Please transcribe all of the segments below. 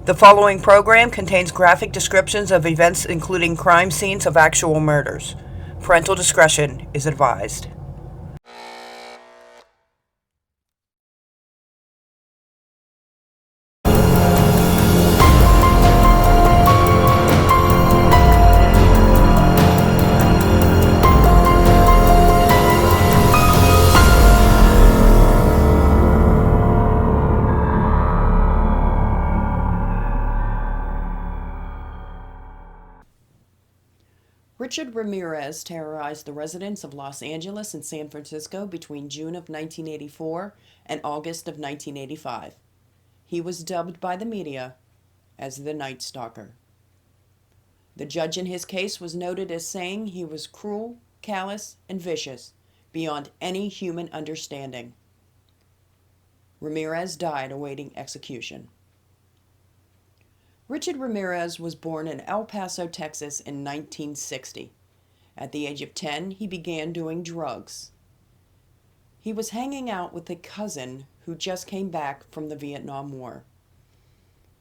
The following program contains graphic descriptions of events including crime scenes of actual murders. Parental discretion is advised. Richard Ramirez terrorized the residents of Los Angeles and San Francisco between June of 1984 and August of 1985. He was dubbed by the media as the Night Stalker. The judge in his case was noted as saying he was cruel, callous, and vicious, beyond any human understanding. Ramirez died awaiting execution. Richard Ramirez was born in El Paso, Texas in 1960. At the age of 10, he began doing drugs. He was hanging out with a cousin who just came back from the Vietnam War.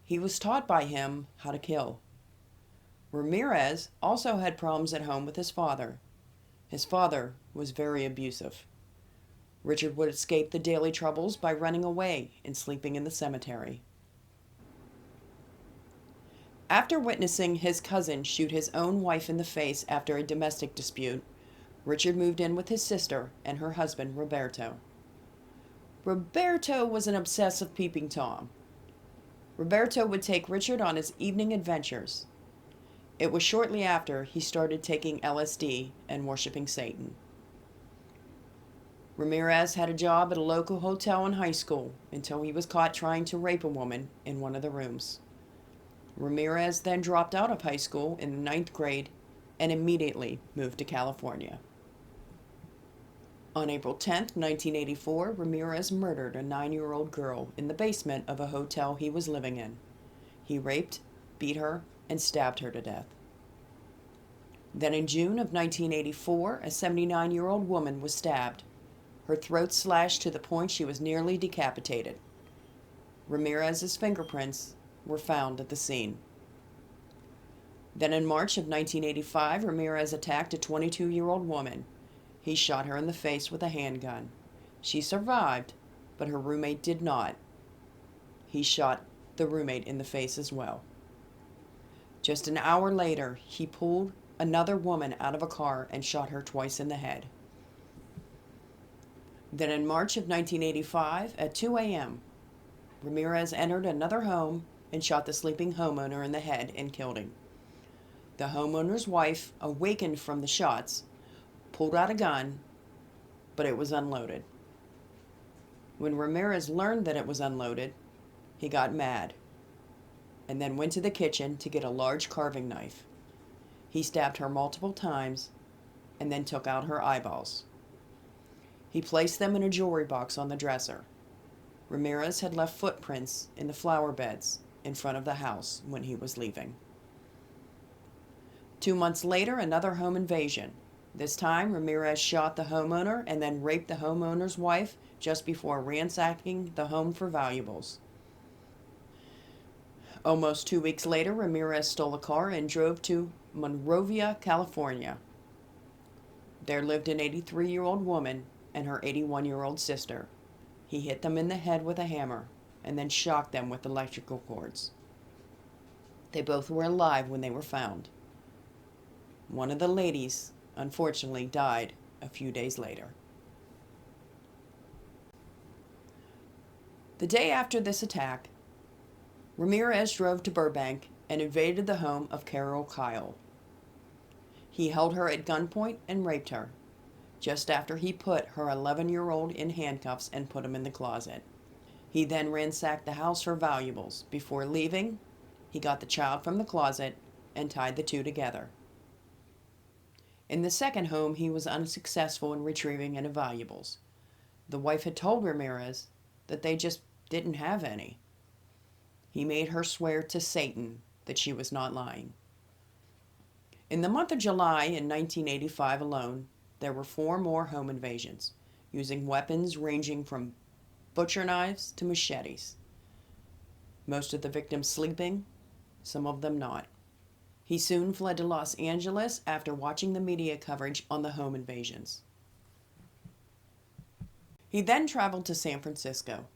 He was taught by him how to kill. Ramirez also had problems at home with his father. His father was very abusive. Richard would escape the daily troubles by running away and sleeping in the cemetery. After witnessing his cousin shoot his own wife in the face after a domestic dispute, Richard moved in with his sister and her husband, Roberto. Roberto was an obsessive peeping Tom. Roberto would take Richard on his evening adventures. It was shortly after he started taking LSD and worshiping Satan. Ramirez had a job at a local hotel in high school until he was caught trying to rape a woman in one of the rooms. Ramirez then dropped out of high school in the 9th grade and immediately moved to California. On April 10, 1984, Ramirez murdered a 9-year-old girl in the basement of a hotel he was living in. He raped, beat her, and stabbed her to death. Then in June of 1984, a 79-year-old woman was stabbed, her throat slashed to the point she was nearly decapitated. Ramirez's fingerprints were found at the scene. Then in March of 1985, Ramirez attacked a 22-year-old woman. He shot her in the face with a handgun. She survived, but her roommate did not. He shot the roommate in the face as well. Just an hour later, he pulled another woman out of a car and shot her twice in the head. Then in March of 1985, at 2 a.m., Ramirez entered another home and shot the sleeping homeowner in the head and killed him. The homeowner's wife awakened from the shots, pulled out a gun, but it was unloaded. When Ramirez learned that it was unloaded, he got mad and then went to the kitchen to get a large carving knife. He stabbed her multiple times and then took out her eyeballs. He placed them in a jewelry box on the dresser. Ramirez had left footprints in the flower beds in front of the house when he was leaving. 2 months later, another home invasion. This time, Ramirez shot the homeowner and then raped the homeowner's wife just before ransacking the home for valuables. Almost 2 weeks later, Ramirez stole a car and drove to Monrovia, California. There lived an 83-year-old woman and her 81-year-old sister. He hit them in the head with a hammer and then shocked them with electrical cords. They both were alive when they were found. One of the ladies, unfortunately, died a few days later. The day after this attack, Ramirez drove to Burbank and invaded the home of Carol Kyle. He held her at gunpoint and raped her, just after he put her 11-year-old in handcuffs and put him in the closet. He then ransacked the house for valuables. Before leaving, he got the child from the closet and tied the two together. In the second home, he was unsuccessful in retrieving any valuables. The wife had told Ramirez that they just didn't have any. He made her swear to Satan that she was not lying. In the month of July in 1985 alone, there were 4 more home invasions, using weapons ranging from butcher knives to machetes. most of the victims sleeping, some of them not. He soon fled to Los Angeles after watching the media coverage on the home invasions. He then traveled to San Francisco.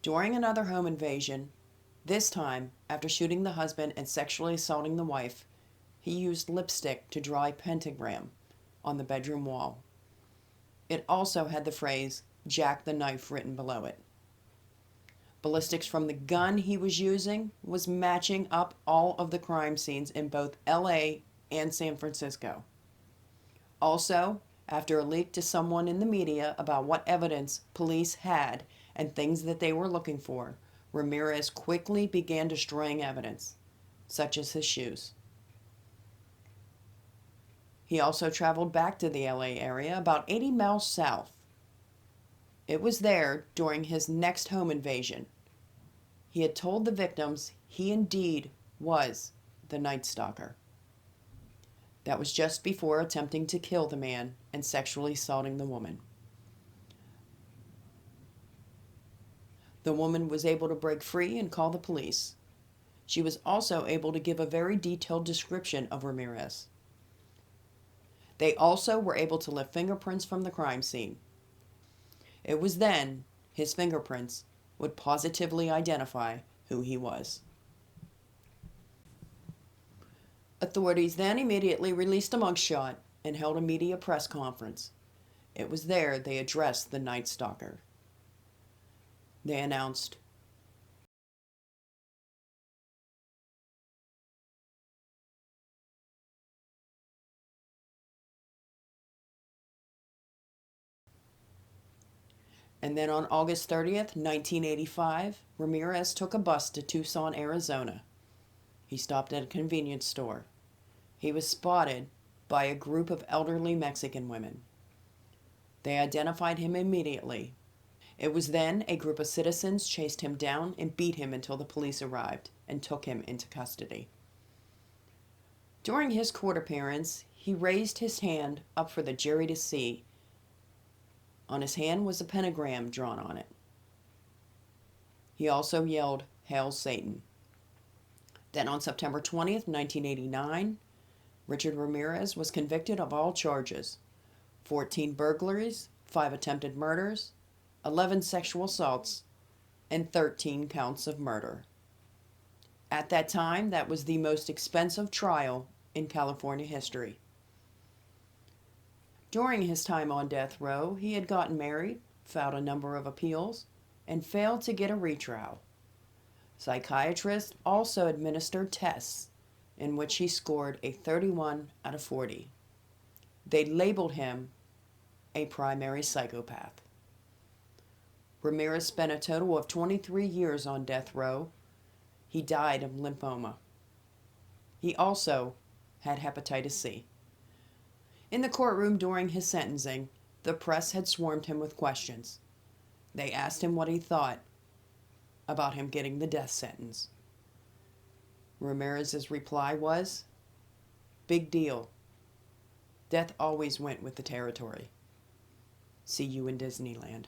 During another home invasion, this time after shooting the husband and sexually assaulting the wife, he used lipstick to draw a pentagram on the bedroom wall. It also had the phrase, "Jack the Knife," written below it. Ballistics from the gun he was using was matching up all of the crime scenes in both LA and San Francisco. Also, after a leak to someone in the media about what evidence police had and things that they were looking for, Ramirez quickly began destroying evidence, such as his shoes. He also traveled back to the LA area about 80 miles south. It was there, during his next home invasion, he had told the victims he indeed was the Night Stalker. That was just before attempting to kill the man and sexually assaulting the woman. The woman was able to break free and call the police. She was also able to give a very detailed description of Ramirez. They also were able to lift fingerprints from the crime scene. It was then his fingerprints would positively identify who he was. Authorities then immediately released a mugshot and held a media press conference. It was there they addressed the Night Stalker. They announced, and then on August 30th, 1985, Ramirez took a bus to Tucson, Arizona. He stopped at a convenience store. He was spotted by a group of elderly Mexican women. They identified him immediately. It was then a group of citizens chased him down and beat him until the police arrived and took him into custody. During his court appearance, he raised his hand up for the jury to see. On his hand was a pentagram drawn on it. He also yelled, "Hail Satan." Then on September 20th, 1989, Richard Ramirez was convicted of all charges: 14 burglaries, 5 attempted murders, 11 sexual assaults, and 13 counts of murder. At that time, that was the most expensive trial in California history. During his time on death row, he had gotten married, filed a number of appeals, and failed to get a retrial. Psychiatrists also administered tests in which he scored a 31 out of 40. They labeled him a primary psychopath. Ramirez spent a total of 23 years on death row. He died of lymphoma. He also had hepatitis C. In the courtroom during his sentencing, the press had swarmed him with questions. They asked him what he thought about him getting the death sentence. Ramirez's reply was, "Big deal. Death always went with the territory. See you in Disneyland."